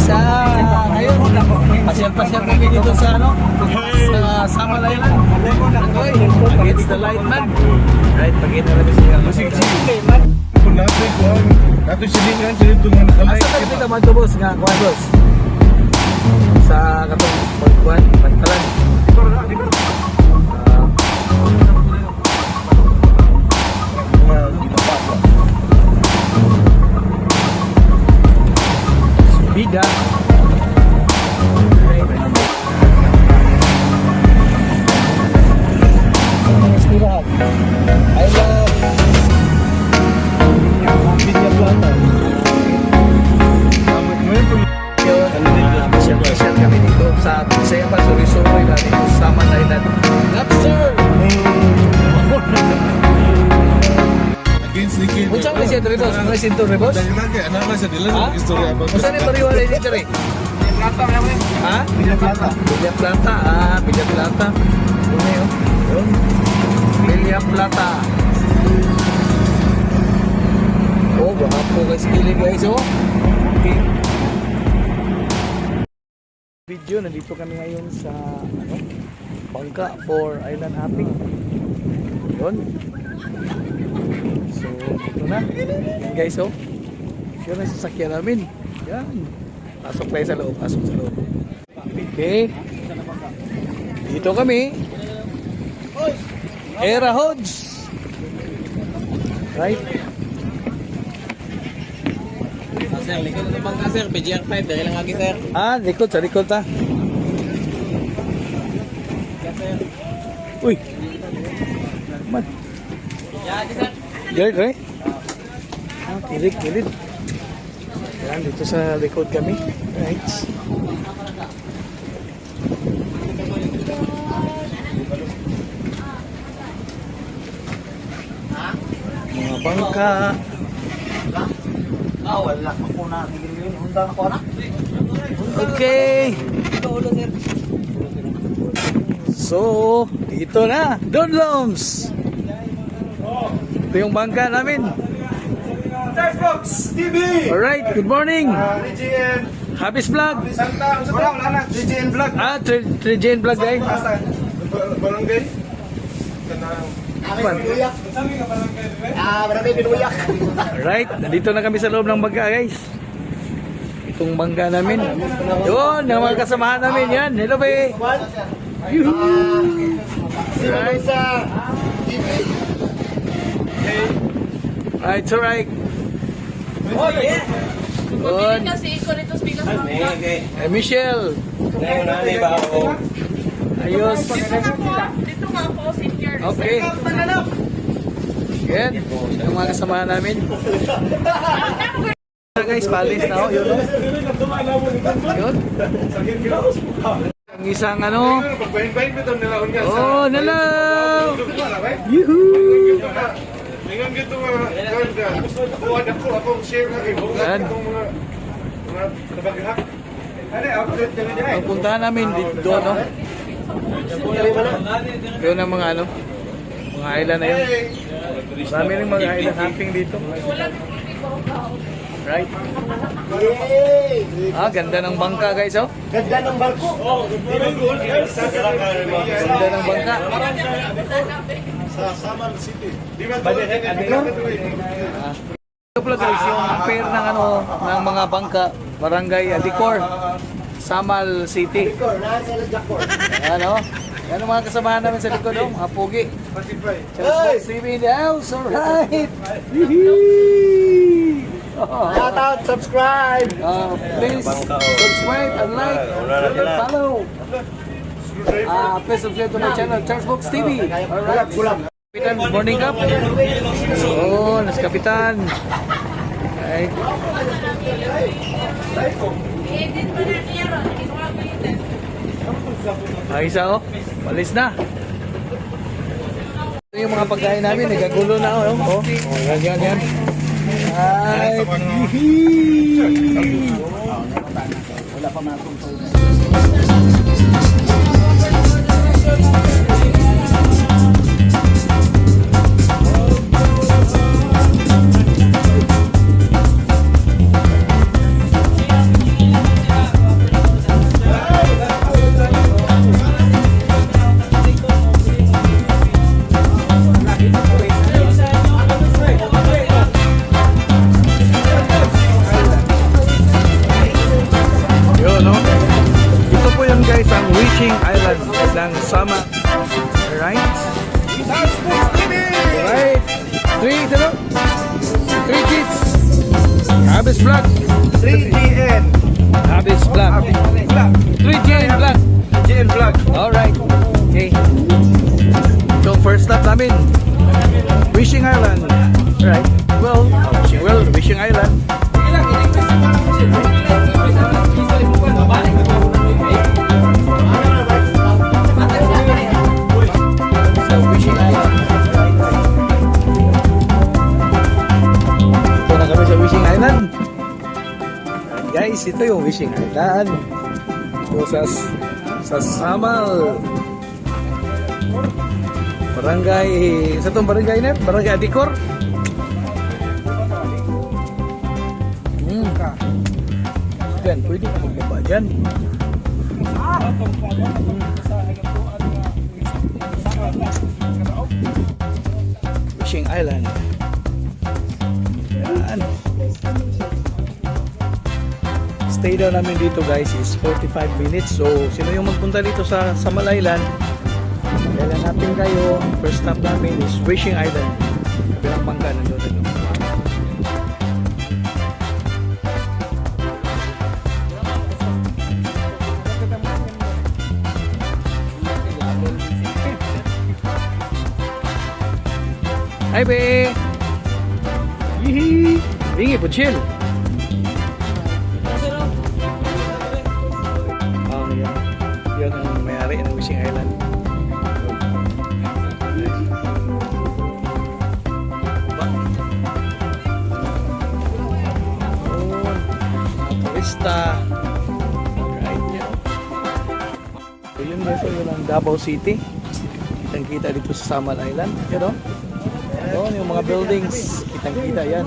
Ngayon, pasyal-pasyal kami dito sa sa Samal Island. Angoy, against the light man. Right, pagkita natin siya. Masig man. Kung natin kuhan, natin silingan sila ito mga nakalay. Asa na kita man to boss nga, kuhan boss? Sa katong pagkuhan, pantalan. Bida. I love Bida Plata. Masyal kami dito sa Bisaya pa, suri-suri na dito sa Samal Island. Lobster! Against the kid. Muchang na siya, Rebos? Mga sinto, Rebos? Dahil lagi, anak na siya, dila Ha? sa istorya. Saan yung pariwala dito, Re? Ha? Villa Plata. Villa Plata, Villa Plata. Ano yun? Villa Plata. Oh, baka po guys, kilig guys, oh. Okay. Video, nandito kami ngayon sa bangka for island hopping. Yun. So, ito na. Yan guys, oh. Yun ang sasakyan namin. Yan. Pasok tayo sa loob, pasok sa loob. Okay. Dito kami. Era Hodge. Right. Sir, likod na bangka sir, PGR5, dahil lang lagi sir. Likod, sa likod ta. Uy. Man. Yan, sir. Gerd, right? Kilid, kilid. Yan, dito sa likod kami. Right. Mga bangka. Wala ako na. Hundang ako na. Okay. So, dito na. Donloms. Ito yung bangka namin. Fox TV! Alright, good morning. DJN. Habis vlog. Santa, wala na. DJN Vlog. Trijen vlog guys. Barangay. Barangay Pinuyak. Alright, nandito na kami sa loob ng bangka guys. Itong bangka namin. Yun, ang mga kasamahan namin yan. Hello be. Alright. Alright, it's alright. Yun. Michelle. Ayos. Dito nga po, senior. Okay. Yan. Ang mga kasamahan namin. Guys, palis na oh. Yun. Yun. Ang isang ano. Oh, nalo. Yuhuu. Dengan gitu kuha akong share na kayo. Yan. Mga nabagihak. Ang puntahan namin dito doon, no? Yun ang mga ano, mga island na yun. Marami rin mga island hopping dito. Right? Ganda ng bangka guys, oh. Ganda ng barko. Ganda ng bangka. Sa Samal City. Di ba Ito pala guys, yung pair ng ano, ng mga bangka, Barangay Adicor, Samal City. Ano? Yan ang mga kasamahan namin sa likod, oh, mga pugi. Charles TV in the house, alright! Shout out, subscribe. Please subscribe and like and follow. Please subscribe to my channel, Charles Box TV. Alright. Kapitan, good morning kap. Oh, nas kapitan. Right. Ay, isa oh. Palis na. Ito yung mga pagkain namin, nagagulo na oh. Oh, yan, yan. Ay, Wala pa mga Wishing Island ng Sama. Alright? Alright. 3 kids. Habis Vlog. 3GN. Habis Vlog. 3GN Vlog. GN Vlog. Alright. Okay. So first stop namin, Wishing Island. Alright. Wishing Island. So Wishing Island. Ito na kami sa Wishing Island. Guys, ito yung Wishing Island. Ito sa Samal. Barangay, sa itong barangay na, Barangay Adicor. Yan, pwede ka magbaba dyan. Wishing Island. Yan. Stay daw namin dito guys is 45 minutes. So, sino yung magpunta dito sa Samal Island? Kailan natin kayo, first stop namin is Wishing Island. Kabilang bangka nandun. Hi be! Yee! Bingi po chill! Oh, yan. Yun ang may-ari ng Wishing Island. Turista. Right nyo. So yun guys, yun ang Davao City. Kitang kita dito sa Samal Island. You know? Doon yung mga buildings. Kitang kita yan.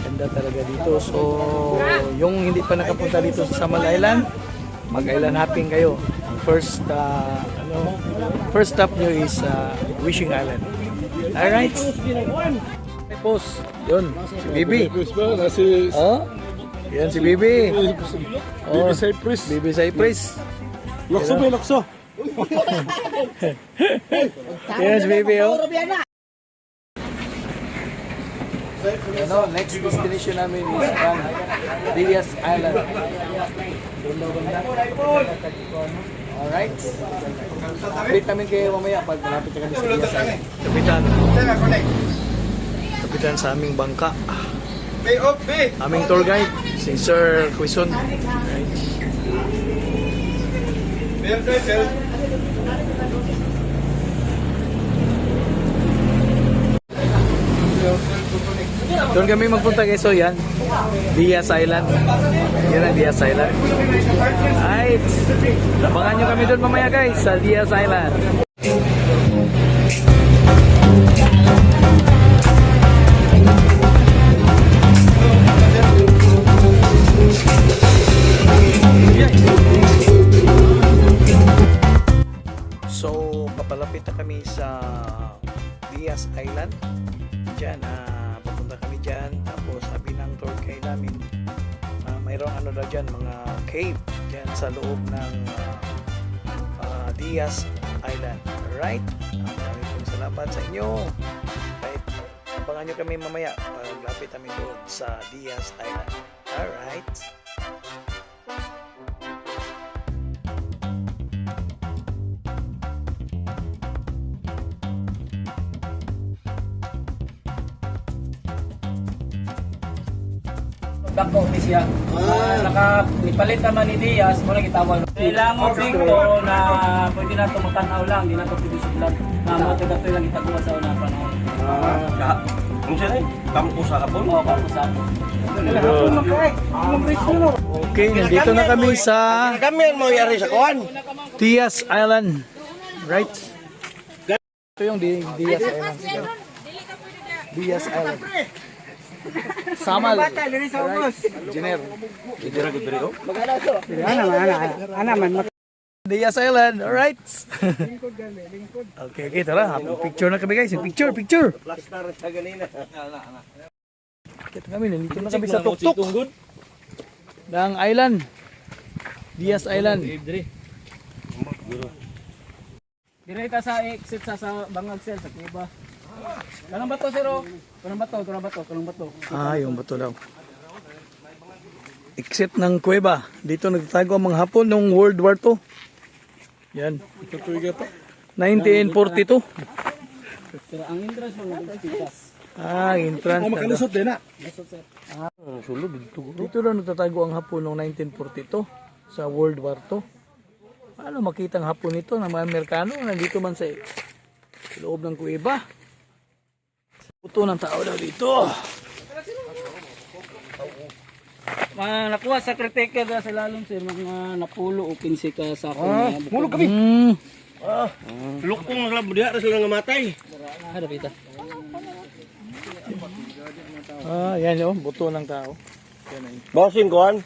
Ganda talaga dito. So yung hindi pa nakapunta dito sa Samal Island, mag-island hopping kayo. Ang first stop nyo is Wishing Island. Alright? Post. Yun. Si Bibi. Oh? Yan si Bibi. Oh, Bibi Cypress. Bibi Cypress. Lokso ba, lokso? Yan si Bibi, oh. Ano, next destination namin is Diaz Island. Alright. Update namin kayo mamaya pag malapit na kami sa Diaz Island. Kapitan sa aming bangka. Aming tour guide, si Sir Quison. Doon kami magpunta guys, so yan Diaz Island. Yan ang Diaz Island. Right. Abangan nyo kami doon mamaya guys sa Diaz Island. So papalapit na kami sa Diaz Island. Diyan, papunta kami dyan. Tapos sabi ng tour guide namin, mayroong ano na dyan, mga cave dyan sa loob ng Diaz Island. Alright? Maraming pong salamat sa inyo. Right? Abangan nyo kami mamaya paglapit kami doon sa Diaz Island. Alright? Dako ni siya. Nipalit naman ni Diaz, mo na gitawag. Kailangan dito na pwede na ito matanaw lang, di na ito pwede sudlan. Na mo ito dito lang itaguwa sa unang panahon. Ano siya eh? Kampo sa kapon? Oo, kampo sa ako. Okay, nandito na kami sa Kami ang mayari sa kuhan. Diaz Island. Right? Ito yung Diaz Island. Diaz Island. Samal. Engineer. Diaz Island. Alright. Okay, tara. Picture na kami guys. Picture. Kita kami, nandito na kami sa tuktok ng island. Diaz Island. Direta sa exit sa Bangag Sel sa Kiba. Kanang bato sir. Kanang bato. Ah, yung bato daw. Exit ng kuweba. Dito nagtatago ang mga Hapon noong World War II. Yan. 1942. Pero ang entrance mo nagtikas. Ah, entrance. Makalusot din na. Dito lang nagtatago ang Hapon noong 1942 sa World War II. Paano makita ang Hapon nito ng mga Amerikano? Nandito man sa loob ng kuweba. Puto ng tao daw dito. Mga nakuha sa kritika da sa lalong sir mga napulo o 15 ka sa ako. Mulog kami. Lukong lang diha sila nga matay. Ada pita. Ah, yan yun. Buto ng tao. Bossing kuan.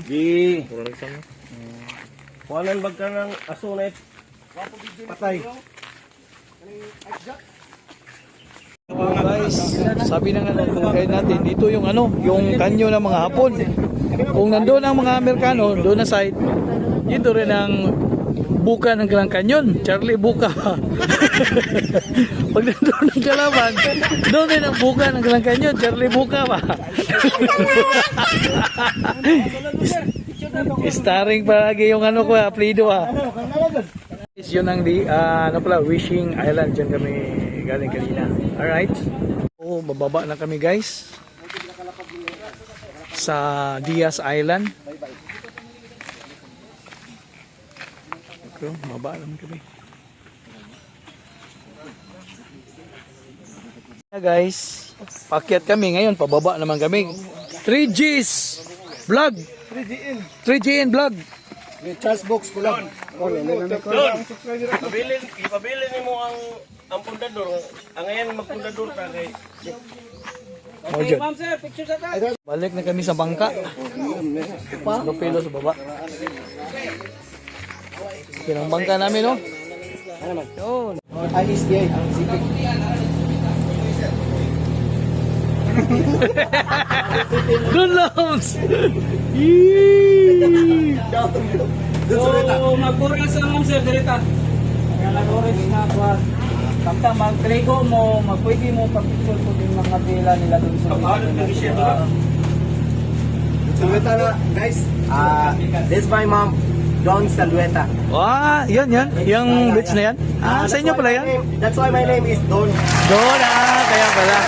Di. Kuanan bag ka ng aso na patay. Guys, sabi ng guide natin, dito yung yung kanyo ng mga Hapon. Kung nandoon ang mga Amerikano, doon na side, dito rin ang buka ng Grand Canyon, Charlie Buka. Pag nandoon ang kalaban, doon rin ang buka ng Grand Canyon, Charlie Buka ba? Starring palagi yung ko, apelido Yun ang Wishing Island, dyan kami galing kanina. Alright. So, bababa na kami guys sa Diaz Island. Okay, bababa naman kami. Guys, pakyat kami ngayon, pababa naman kami. 3G's vlog. 3GN vlog. Charles Box ko lang. Ipabilin nimo ang pundador. Ang ayan magpundador ta kay Dyan. Ma'am sir, picture sa taas. Balik na kami sa bangka. Lupilo sa baba. Yan ang bangka namin, no? Yun. ISDA, ang sipig. Good loves! So, mag-oras sa ma'am sir, direta. Kaya nag-oras na kuha. Kapta mag-trigo mo, pwede mo pag-picture ko din mga pila nila dun sa Guys, this is my mom, Don Salueta. Ah, yan. Yung bridge na yan. Ah, sa inyo pala yan? That's why my name is Don. Don, kaya pala.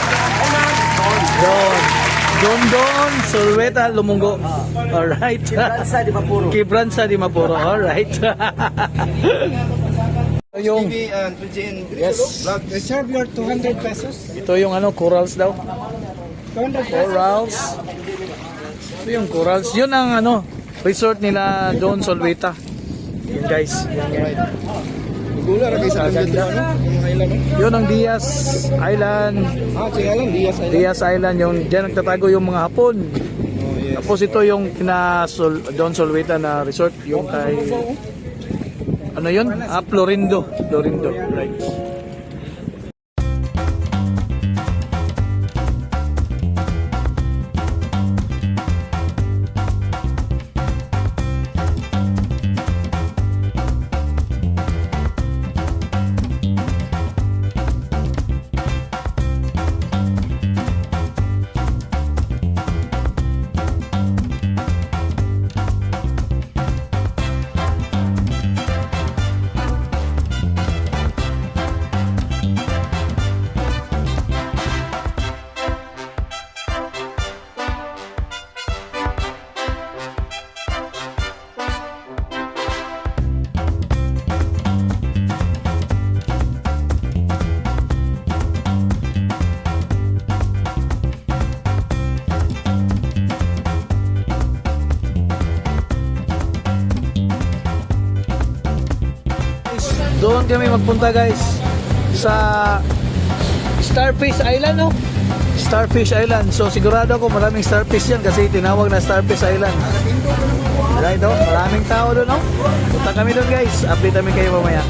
Don, Sulweta, Lumunggo. Alright. Sa Di Mapuro. Kibransa di Mapuro. Alright. Yung, yes. They serve your 200 pesos. Ito yung corals daw. 200 Corals. Ito yung corals. Yun ang resort nila Don Sulweta. Yun guys. Yan. Gula ra kay sa ganda. Yun ang Diaz Island. Singalan Diaz Island, yung dyan nagtatago yung mga Hapon. Tapos ito yung Don Sulweta na resort, yung kay Florindo, right. Doon kami magpunta guys sa Starfish Island, no? Starfish Island. So sigurado ako maraming starfish yan kasi tinawag na Starfish Island. Right, no? Maraming tao doon, no? Punta kami doon guys. Update kami kayo mamaya.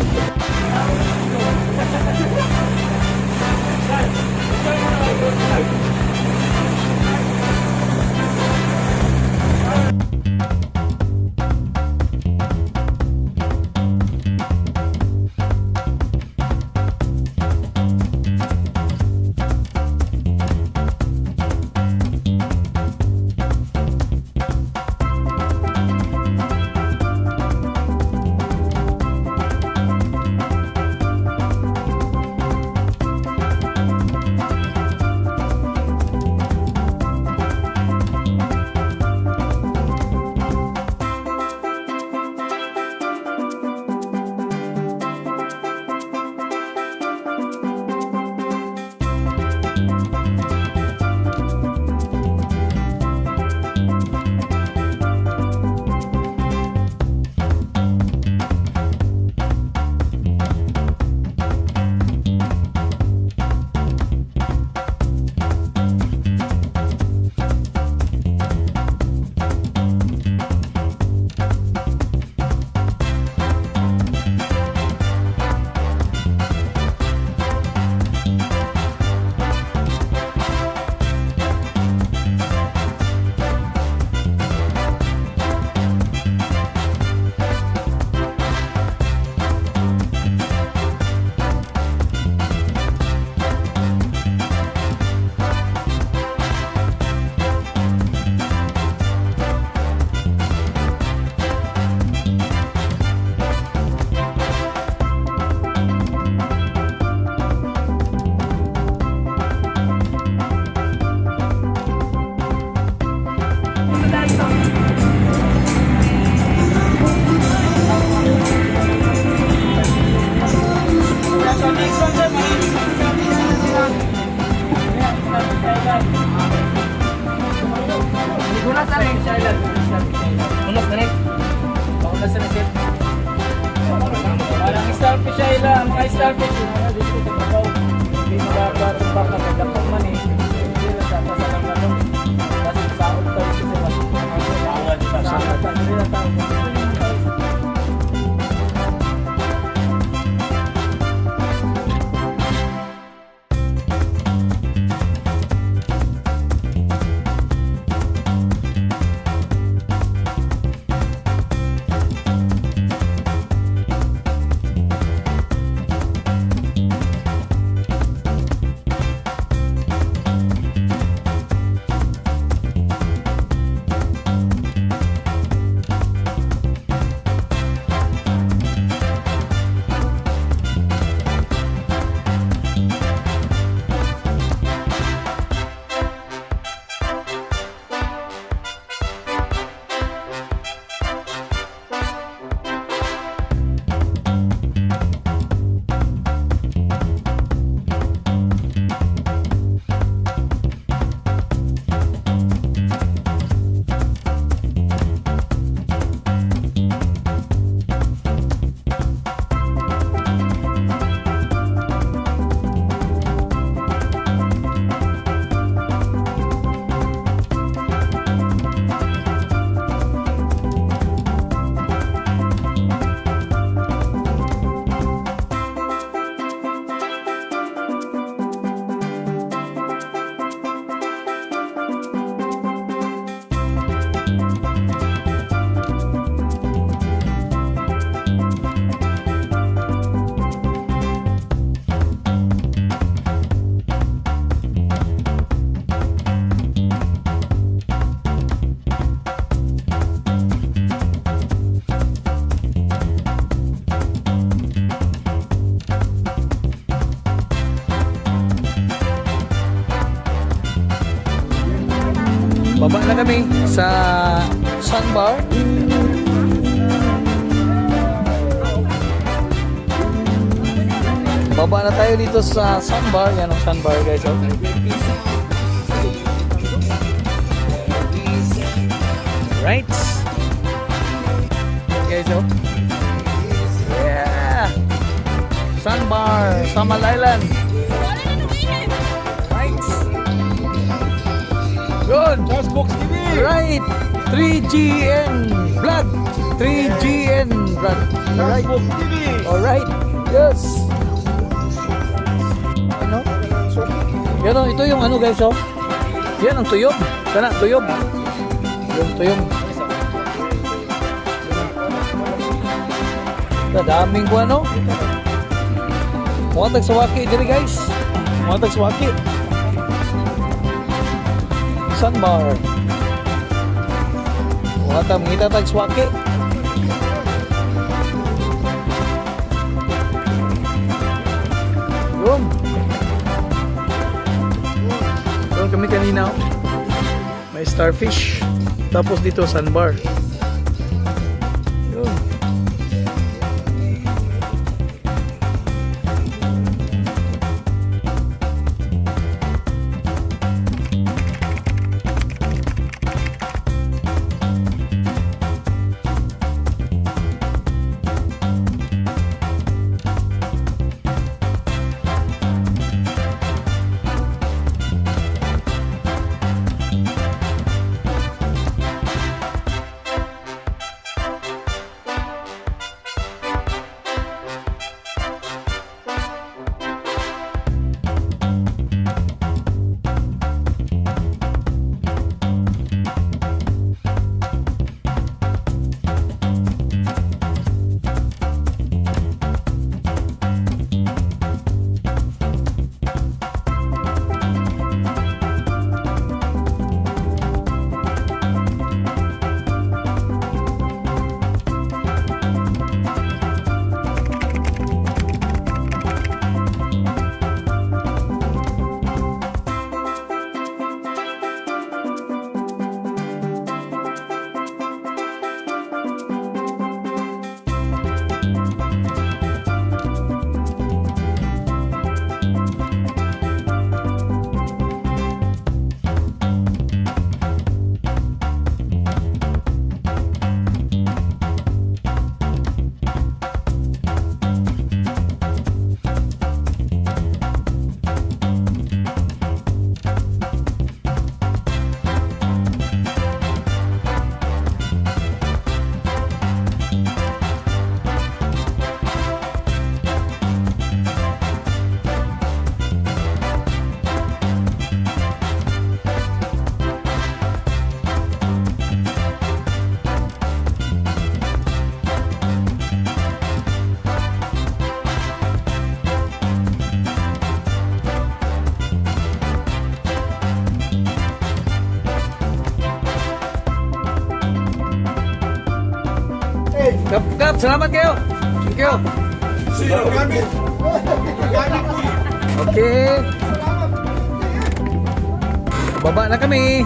kami. Unos na rin. Paulas na rin. Parang starfish ay lang. Mga starfish. Dito sa babaw. Hindi magagatong baka kagapang man eh. Hindi na sa pasalang ano. Kasi saot pa rin kasi mas. Saot pa. Saot pa. Hindi na tao. Baba na kami sa sandbar. Baba na tayo dito sa sandbar. Yan ang sandbar guys. Oh. Right. Guys, oh. Yeah. Sandbar, Samal Island. Right. Good. Box TV! Right. 3GN Vlog. 3GN Vlog. Alright. Box TV! Alright. Yes. Ano? Yan o, ito yung ano guys, oh. Yan ang tuyog. Kana, tuyog. Yung tuyog. Daming ko ano. Mga tagsawaki diri guys. Mga tagsawaki. Sandbar. Mga tamita tagsawaki. Yun. Doon kami kanina. Oh. May starfish. Tapos dito sandbar. Yun. Kap, salamat kayo. Thank you. Sino kami? Kami po eh. Okay. Baba na kami.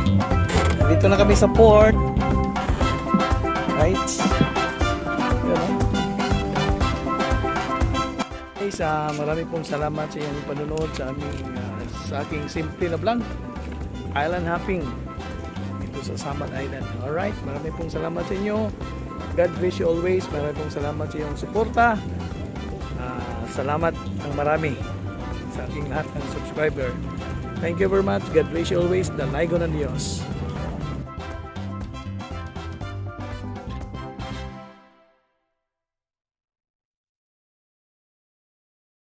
Dito na kami sa port. Right. Yun, oh. Guys, marami pong salamat sa inyong panonood sa aming sa aking simple na vlog. Island hopping dito sa Samad Island. Alright, marami pong salamat sa inyo. God bless you always. Marami pong salamat sa iyong suporta. Salamat ang marami sa aking lahat ng subscriber. Thank you very much. God bless you always. Dalay ko ng Diyos.